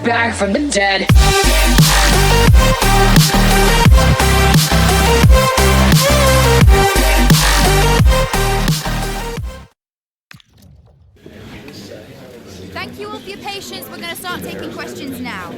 back from the dead. Thank you all for your patience. We're going to start taking questions now.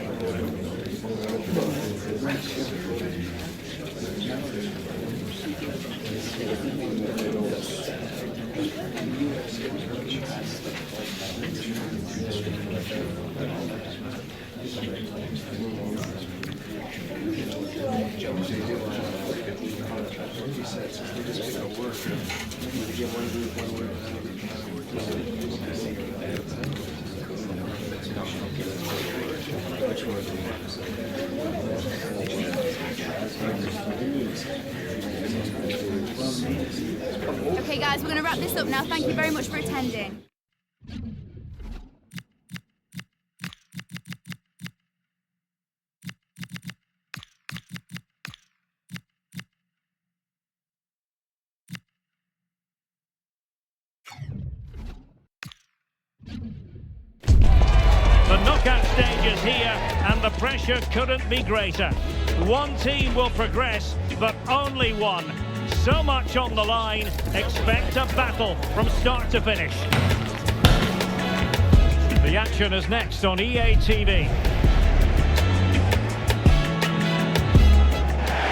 Okay guys, we're going to wrap this up now. Thank you very much for attending. The knockout stage is here and the pressure couldn't be greater. One team will progress, but only one. So much on the line, expect a battle from start to finish. The action is next on EA TV.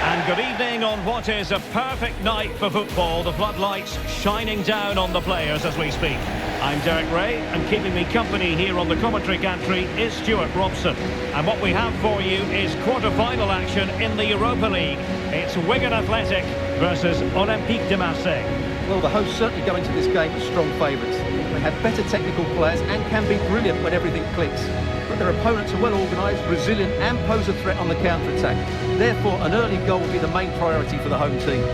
And good evening on what is a perfect night for football. The floodlights shining down on the players as we speak. I'm Derek Ray, and keeping me company here on the commentary gantry is Stuart Robson. And what we have for you is quarter-final action in the Europa League. It's Wigan Athletic versus Olympique de Marseille. Well, the hosts certainly go into this game as strong favourites. They have better technical players and can be brilliant when everything clicks. But their opponents are well organised, resilient and pose a threat on the counter-attack. Therefore, an early goal will be the main priority for the home team.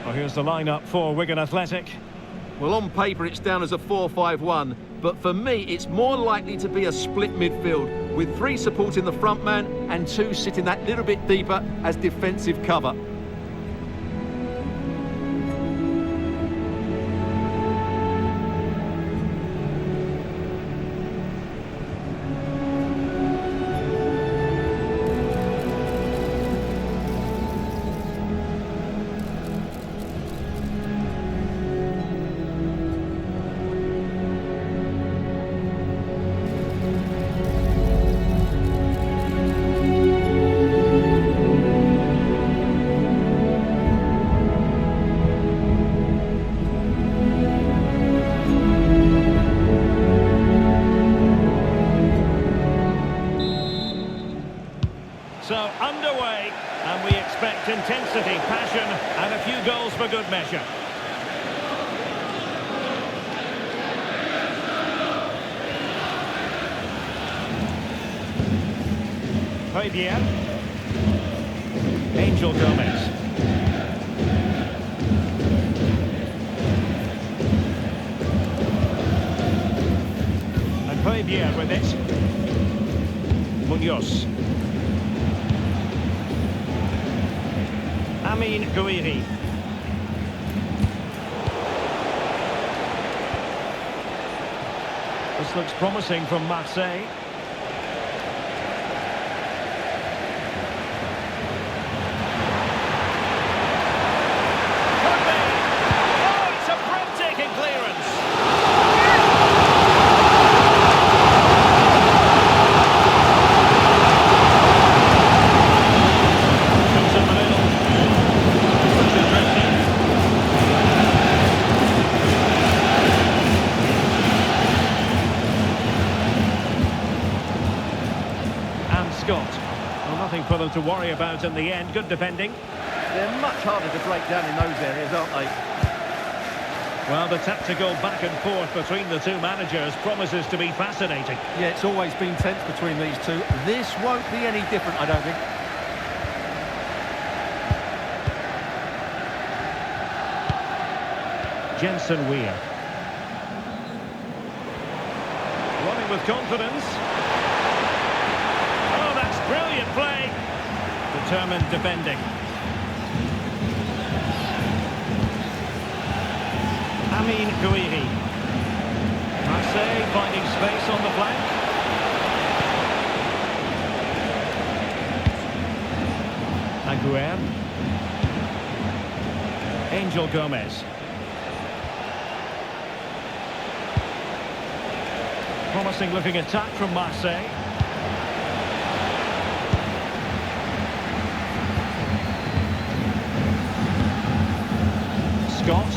Well, here's the lineup for Wigan Athletic. Well, on paper it's down as a 4-5-1, but for me it's more likely to be a split midfield, with 3 supporting the front man and 2 sitting that little bit deeper as defensive cover. So underway, and we expect intensity, passion, and a few goals for good measure. Fabian. Angel Gomez. And Fabian with it. Munoz. Amin Gouiri. This looks promising from Marseille. Could be. Oh, it's a breathtaking clearance. Comes in the middle. Puts it drifting. to worry about in the end. Good defending. They're much harder to break down in those areas, aren't they? Well, the tactical back and forth between the two managers promises to be fascinating. Yeah, it's always been tense between these two. This won't be any different, I don't think. Jensen Weir. Running with confidence. Oh, that's brilliant play. Determined defending. Amin Gouiri. Marseille finding space on the flank. Aguirre. Angel Gomez. Promising looking attack from Marseille. Scott.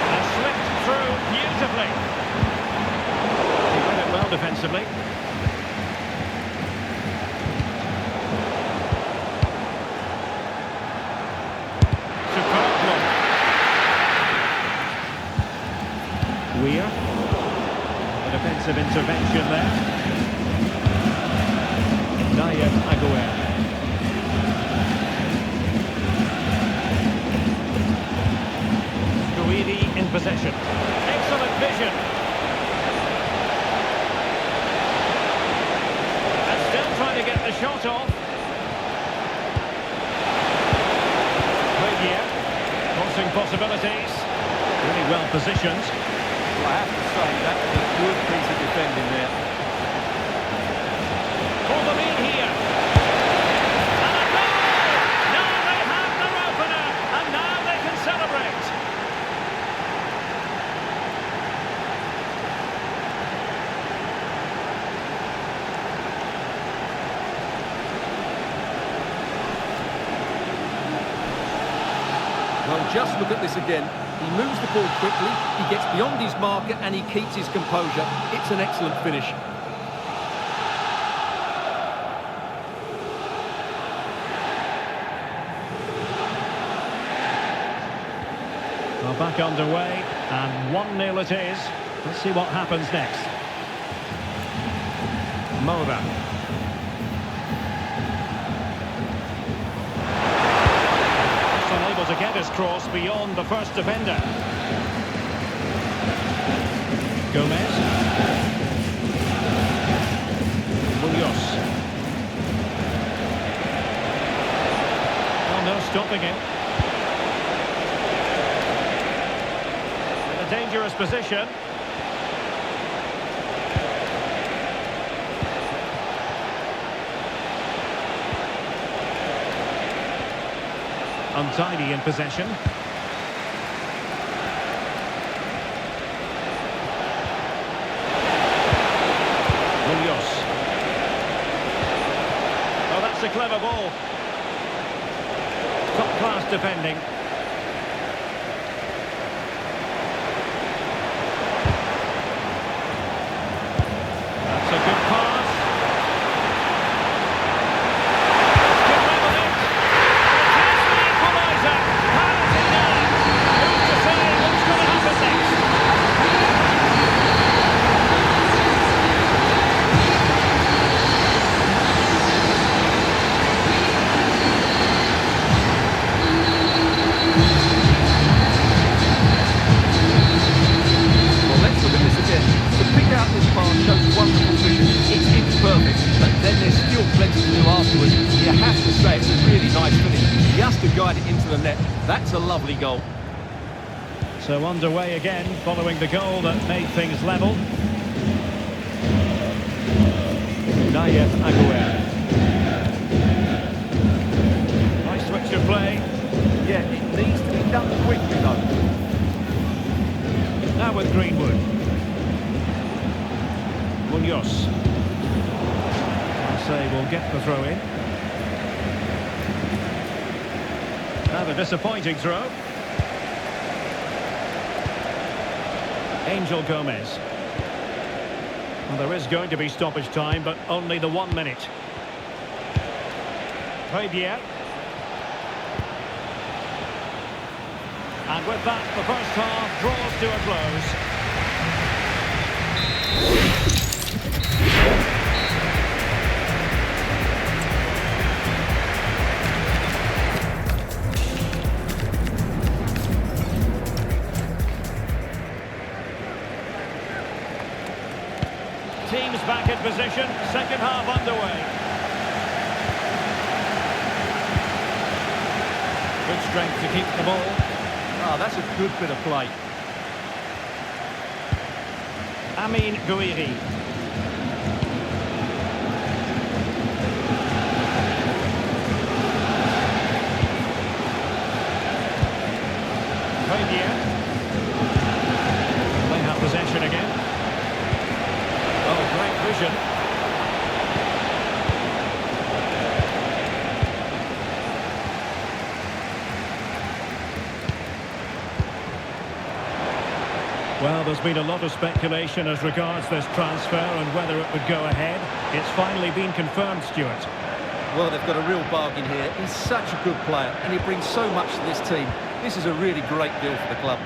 And slipped through beautifully. He read it well defensively. Weir. A defensive intervention there. Aguirre. Gouiri in possession. Excellent vision. And still trying to get the shot off. Regier. Crossing possibilities. Really well positioned. I have to say, that was a good piece of defending there. For the lead here. And a goal! Now they have their opener, and now they can celebrate. Well, just look at this again. He moves the ball quickly, he gets beyond his marker and he keeps his composure. It's an excellent finish. Well, back underway, and 1-0 it is. Let's see what happens next. Moura. Unable to get his cross beyond the first defender. Gomez. Munoz. Well, no stopping him. In a dangerous position. Untidy in possession. Munoz. Oh, that's a clever ball. Top-class defending. That's a good pass. Guide it into the net. That's a lovely goal. So underway again, following the goal that made things level. Aguirre. Nice switch of play. Yeah, it needs to be done quickly though. Now with Greenwood. Munoz. Marseille will get the throw in. Now a disappointing throw. Angel Gomez. Well, there is going to be stoppage time, but only the 1 minute. Très bien. And with that, the first half draws to a close. Teams back in position, second half underway. Good strength to keep the ball. Ah, that's a good bit of play. Amin Gouiri. Très bien. They have possession again. Oh, great vision. Well, there's been a lot of speculation as regards this transfer and whether it would go ahead. It's finally been confirmed, Stuart. Well, they've got a real bargain here. He's such a good player and he brings so much to this team. This is a really great deal for the club.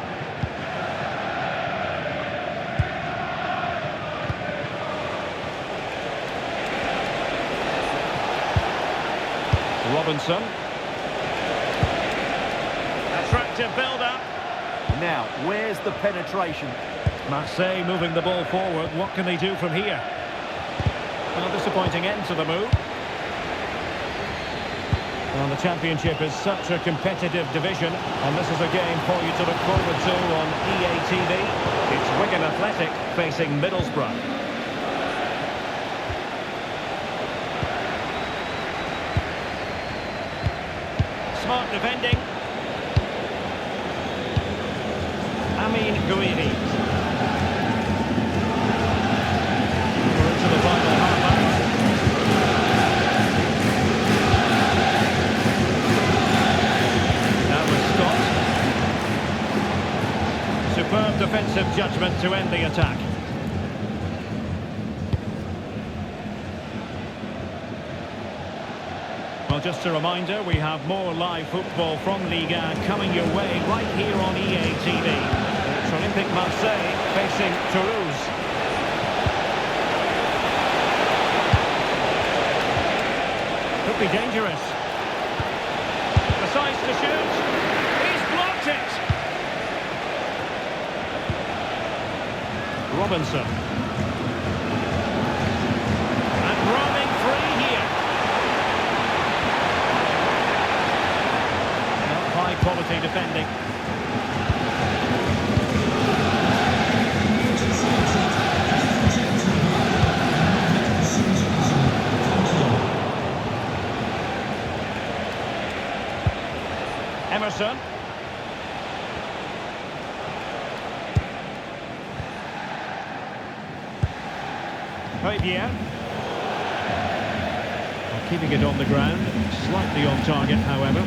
Robinson. Attractive build-up. Now, where's the penetration? Marseille moving the ball forward. What can they do from here? Well, a disappointing end to the move. Well, the Championship is such a competitive division, and this is a game for you to look forward to on EA TV. It's Wigan Athletic facing Middlesbrough. Smart defending. Amin Gouiri. We're into the final half hour. That was stopped. Superb defensive judgment to end the attack. Well, just a reminder, we have more live football from Liga coming your way right here on EA TV. It's Olympique Marseille facing Toulouse. Could be dangerous. Decides to shoot. He's blocked it. Robinson. And roaming free here. High quality defending. Emerson. Très bien. Keeping it on the ground, slightly on target, however.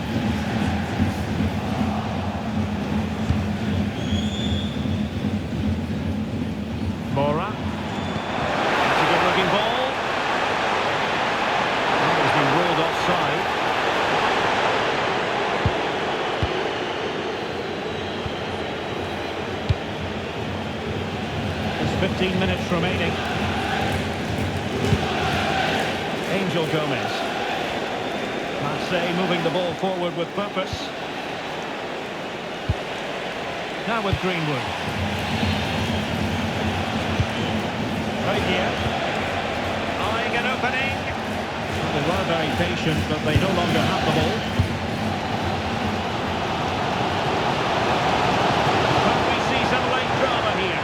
Mora. That's a good-looking ball. That has been ruled offside. There's 15 minutes remaining. Angel Gomez. Marseille moving the ball forward with purpose. Now with Greenwood. Right here. Eyeing an opening. They were very patient, but they no longer have the ball. But we see some late drama here.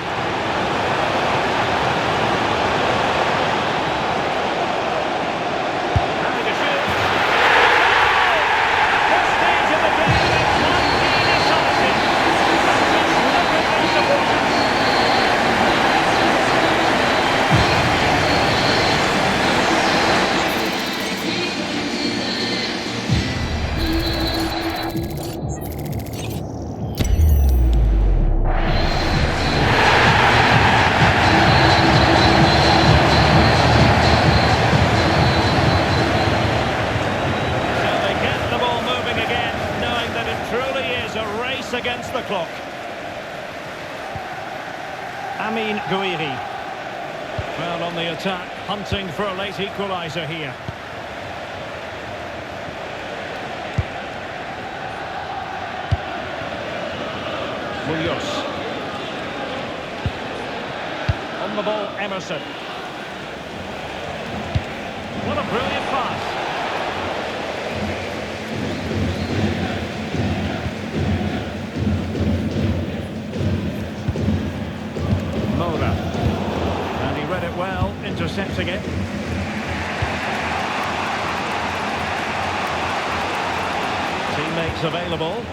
Having a shoot. This stage of the game, it might be decisive. Just look at the supporters. Guiri. Well, on the attack, hunting for a late equaliser here. Munoz. On the ball, Emerson. What a brilliant pass. Moura. And he read it well, intercepting it. Teammates available.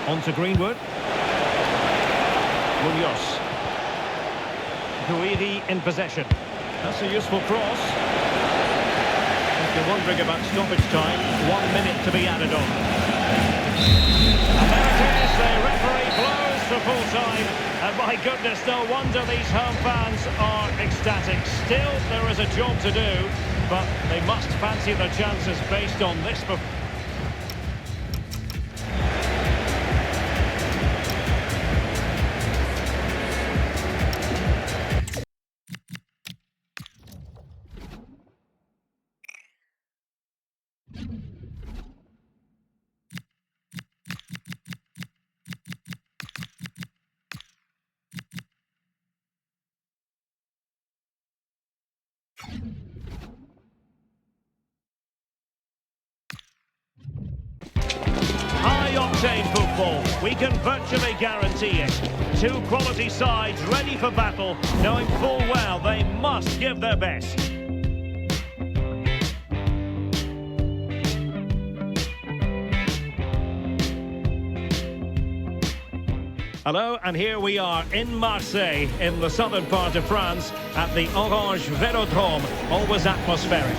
On to Greenwood. Munoz. Guiri in possession. That's a useful cross. If you're wondering about stoppage time, 1 minute to be added on. And there it is, the referee blows for full time. And my goodness, no wonder these home fans are ecstatic. Still, there is a job to do, but they must fancy their chances based on this performance. High-octane football, we can virtually guarantee it. Two quality sides ready for battle, knowing full well they must give their best. Hello, and here we are in Marseille, in the southern part of France, at the Orange Velodrome, always atmospheric.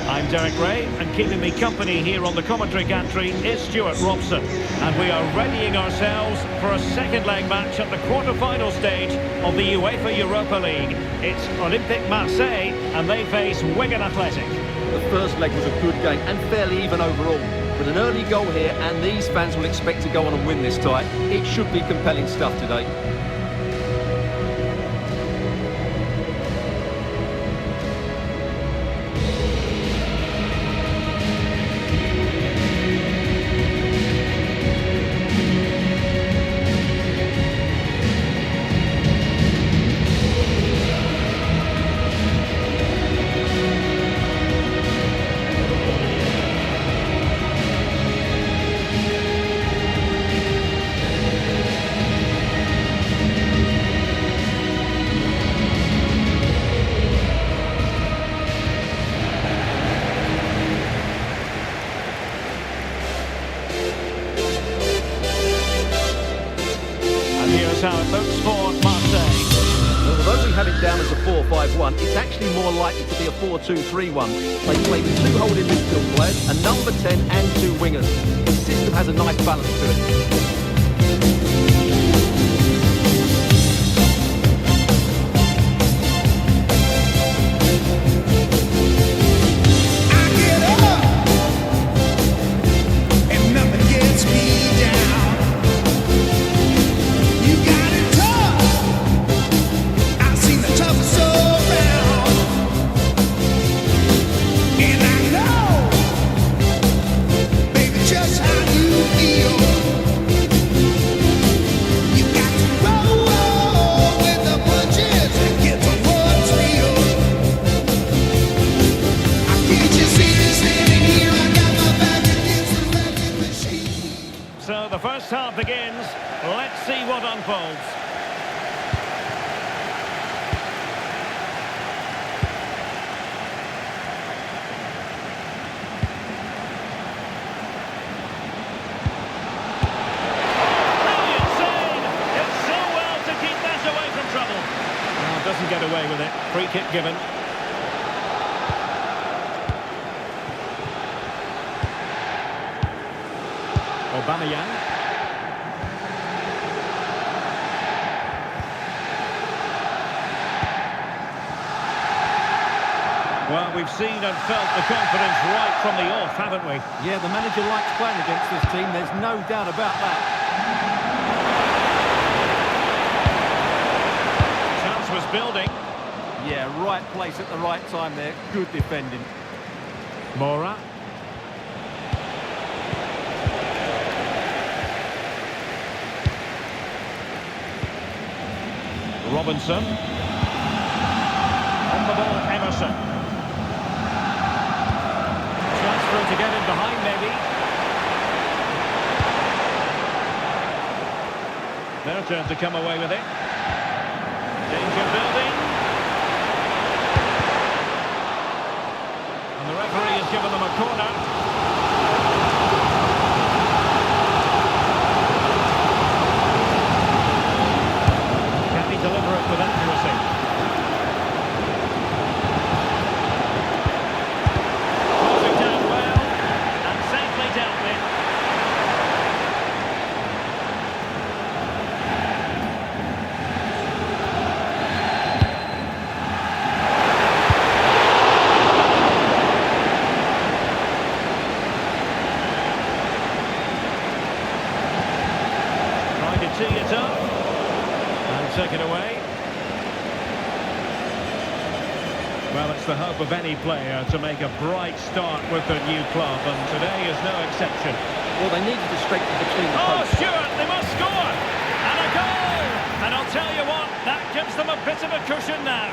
I'm Derek Ray, and keeping me company here on the commentary gantry is Stuart Robson. And we are readying ourselves for a second leg match at the quarter-final stage of the UEFA Europa League. It's Olympique Marseille, and they face Wigan Athletic. The first leg was a good game and fairly even overall. But an early goal here, and these fans will expect to go on and win this tie. It should be compelling stuff today. How it looks for Marseille. Although we have it down as a 4-5-1, it's actually more likely to be a 4-2-3-1. They play with two holding midfield players, a number 10 and two wingers. The system has a nice balance to it. So the first half begins. Let's see what unfolds. Brilliant save! It's so well to keep that away from trouble. Well, doesn't get away with it. Free kick given. Aubameyang. Well, we've seen and felt the confidence right from the off, haven't we? Yeah, the manager likes playing against this team, there's no doubt about that. right place at the right time there. Good defending. Mora. Robinson. On the ball, Emerson. Transfer to get in behind, maybe. Their turn to come away with it. Danger building. And the referee has given them a corner. Can he deliver it with accuracy? Closing down well and safely dealt with. Tee it up and take it away. Well, it's the hope of any player to make a bright start with their new club, and today is no exception. Well, they needed to strengthen between the Oh, posts. Stuart, they must score! And a goal! And I'll tell you what, that gives them a bit of a cushion now.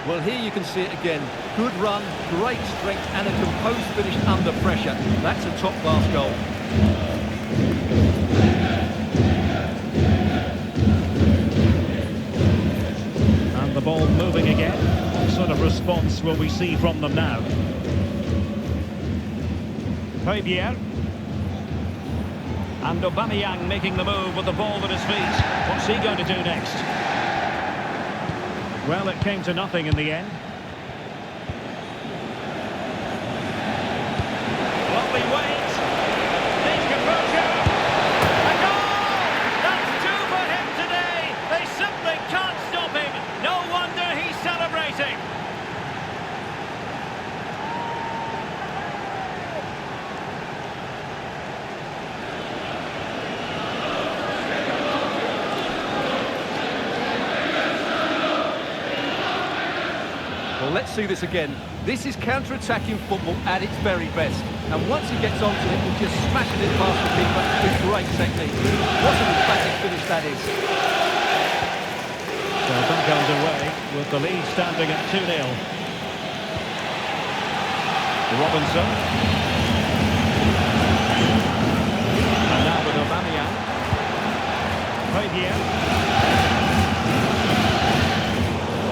Well, here you can see it again. Good run, great strength, and a composed finish under pressure. That's a top-class goal. And the ball moving again. What sort of response will we see from them now? Fabier. And Aubameyang making the move with the ball at his feet. What's he going to do next? Well, it came to nothing in the end. Lovely wait. Needs composure. A goal! That's two for him today. They simply can't stop him. No wonder he's celebrating. Well, let's see this again. This is counter-attacking football at its very best. And once he gets onto it, he just smashes it past the keeper with great technique. What an emphatic finish that is. So back underway with the lead standing at 2-0. Robinson. And now with Aubameyang. Fabier.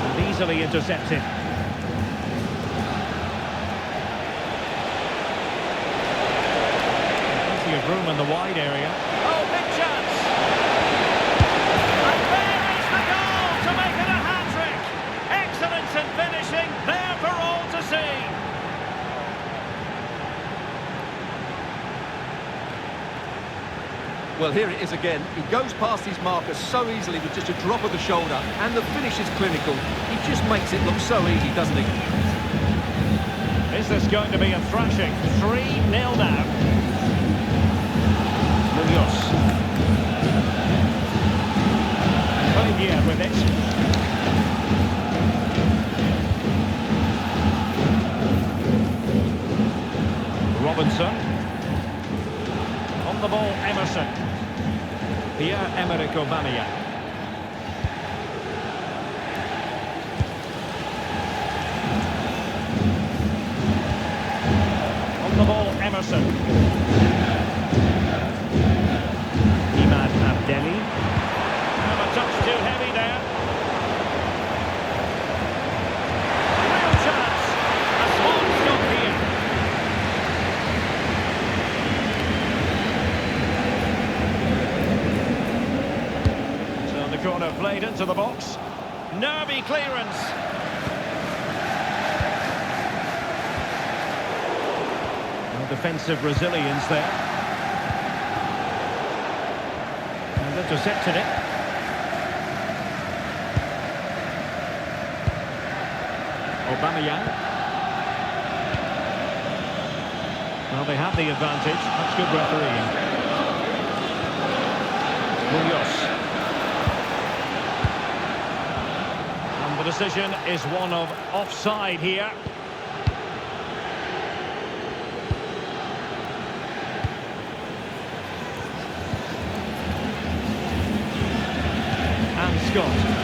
And easily intercepted. Of room in the wide area. Oh, big chance! And there is the goal to make it a hat-trick! Excellence in finishing, there for all to see! Well, here it is again. He goes past his marker so easily with just a drop of the shoulder, and the finish is clinical. He just makes it look so easy, doesn't he? Is this going to be a thrashing? 3-0 now. Fabier with it. Robinson. On the ball, Emerson. Pierre-Emerick Aubameyang. On the ball, Emerson. Abdelli. And a touch too heavy there. A real chance. A small stop here. So the corner played into the box. Nervy clearance. And defensive resilience there. Intercepted it. Aubameyang. Well, they have the advantage. That's good refereeing. Munoz. And the decision is one of offside here. And Scott.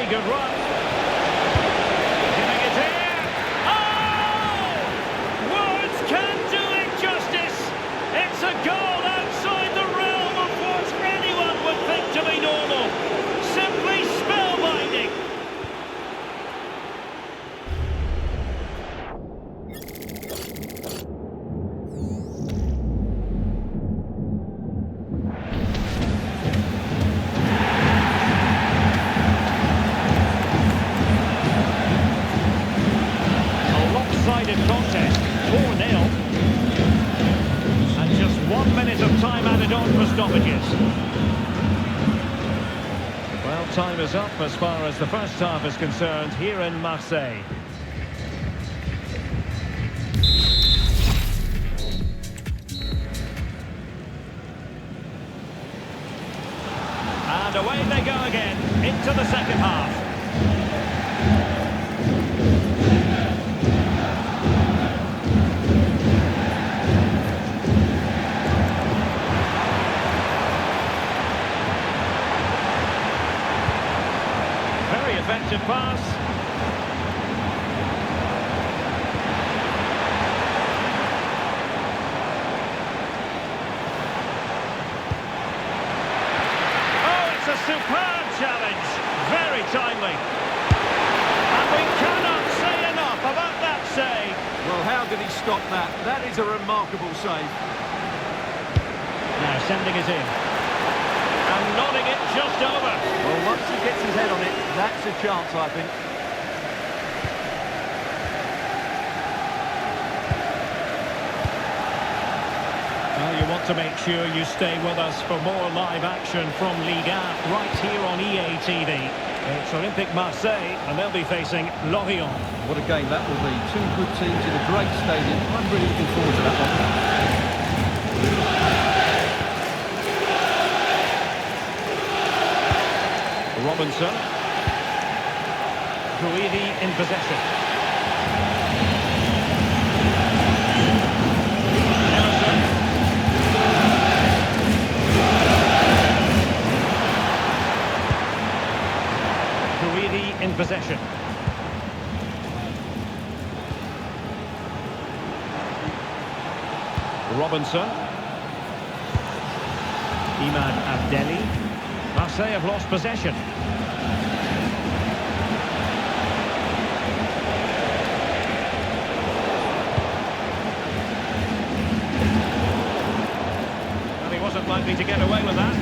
Good run. Giving it here. Oh! Words can't do it justice. It's a goal outside the realm of what anyone would think to be normal. Simply spellbinding. Contest, 4-0. And just 1 minute of time added on for stoppages. Well, time is up as far as the first half is concerned here in Marseille. And away they go again, into the second half. Effective pass. Oh, it's a superb challenge. Very timely. And we cannot say enough about that save. Well, how did he stop that? That is a remarkable save. Now sending it in. And nodding it just over. Well, once he gets his head on it, that's a chance, I think. Well, you want to make sure you stay with us for more live action from Ligue 1 right here on EA TV. It's Olympique Marseille, and they'll be facing Lorient. What a game that will be. Two good teams in a great stadium. I'm really looking forward to that one. Robinson. Guidi in possession. Emerson. Guidi in possession. Robinson. Imad Abdelli. Marseille have lost possession. Well, he wasn't likely to get away with that.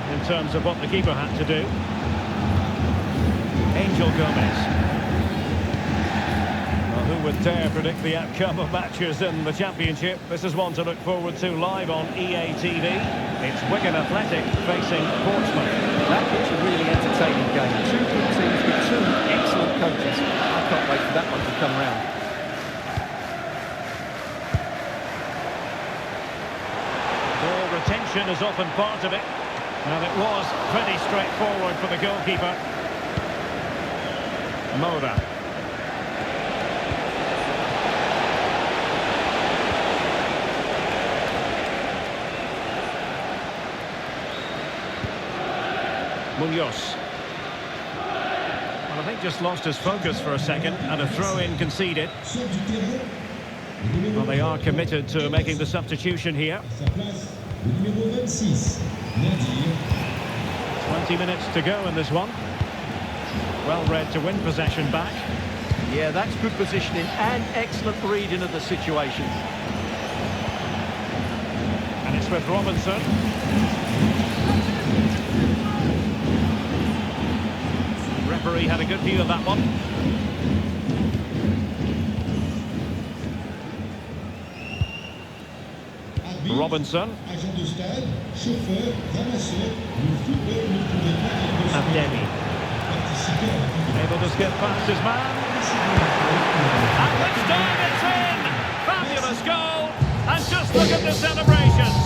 In terms of what the keeper had to do. Angel Gomez. Well, who would dare predict the outcome of matches in the Championship? This is one to look forward to live on EA TV. It's Wigan Athletic facing Portsmouth. That looks a really entertaining game. Two good teams with two excellent coaches. I can't wait for that one to come round. Ball retention is often part of it. And it was pretty straightforward for the goalkeeper. Moura. Munoz. Well, I think just lost his focus for a second, and a throw-in conceded. Well, they are committed to making the substitution here. numéro 26, 20 minutes to go in this one. Well read to win possession back. Yeah, that's good positioning and excellent reading of the situation. And it's with Robinson. Referee had a good view of that one. Robinson. agent de stade, chauffeur, ramasseur, le football ne pouvait pas être Abdemi. participer à la Able to skip past his man. And this time it's in! Fabulous goal! And just look at the celebrations!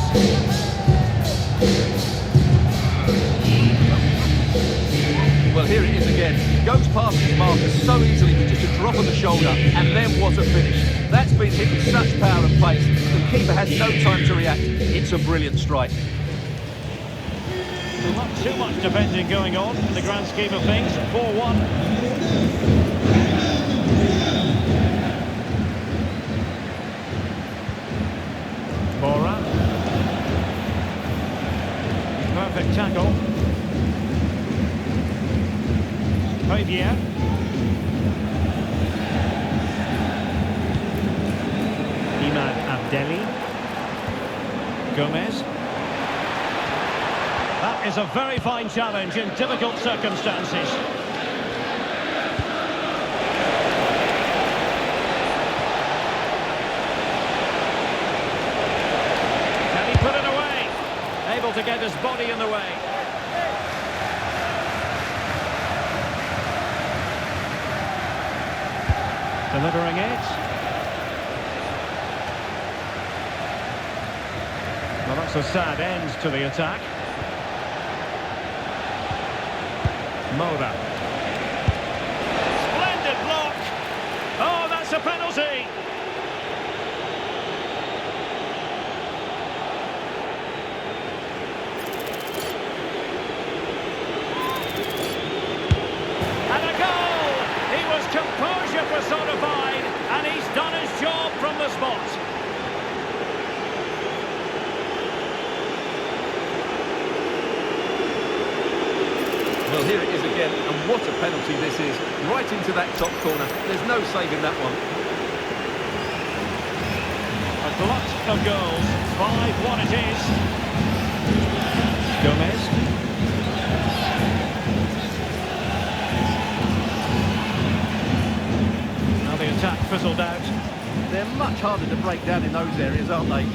Well, here it is again. Goes past his marker so easily with just a drop of the shoulder, and then what a finish. That's been hit with such power and pace. The keeper had no time to react. It's a brilliant strike. Not too much defending going on in the grand scheme of things. 4-1. Bora. Perfect tackle. Javier. Imad Abdelli. Gomez. That is a very fine challenge in difficult circumstances. Can he put it away? Able to get his body in the way. Delivering it. Well, that's a sad end to the attack. Moura. Splendid block. Oh, that's a penalty. And a goal. He was composure personified, and he's done his job from the spot. Well, here it is again, and what a penalty this is. Right into that top corner. There's no saving that one. A glut of goals. 5-1 it is. Gomez. Now the attack fizzled out. They're much harder to break down in those areas, aren't they?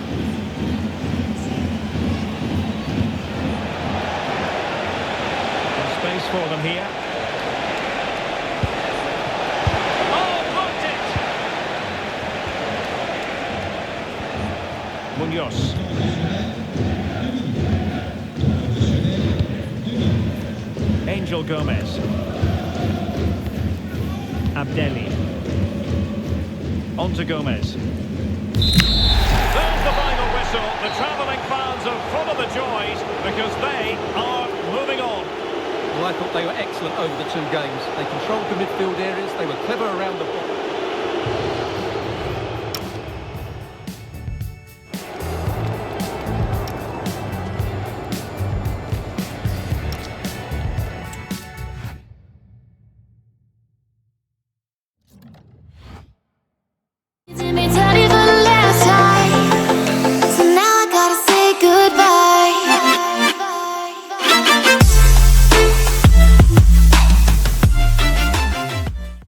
Space for them here. Oh, blocked it! Munoz. Angel Gomez. Abdelli. On to Gomez. There's the final whistle. The travelling fans are full of the joys because they are moving on. Well, I thought they were excellent over the two games. They controlled the midfield areas, they were clever around the ball.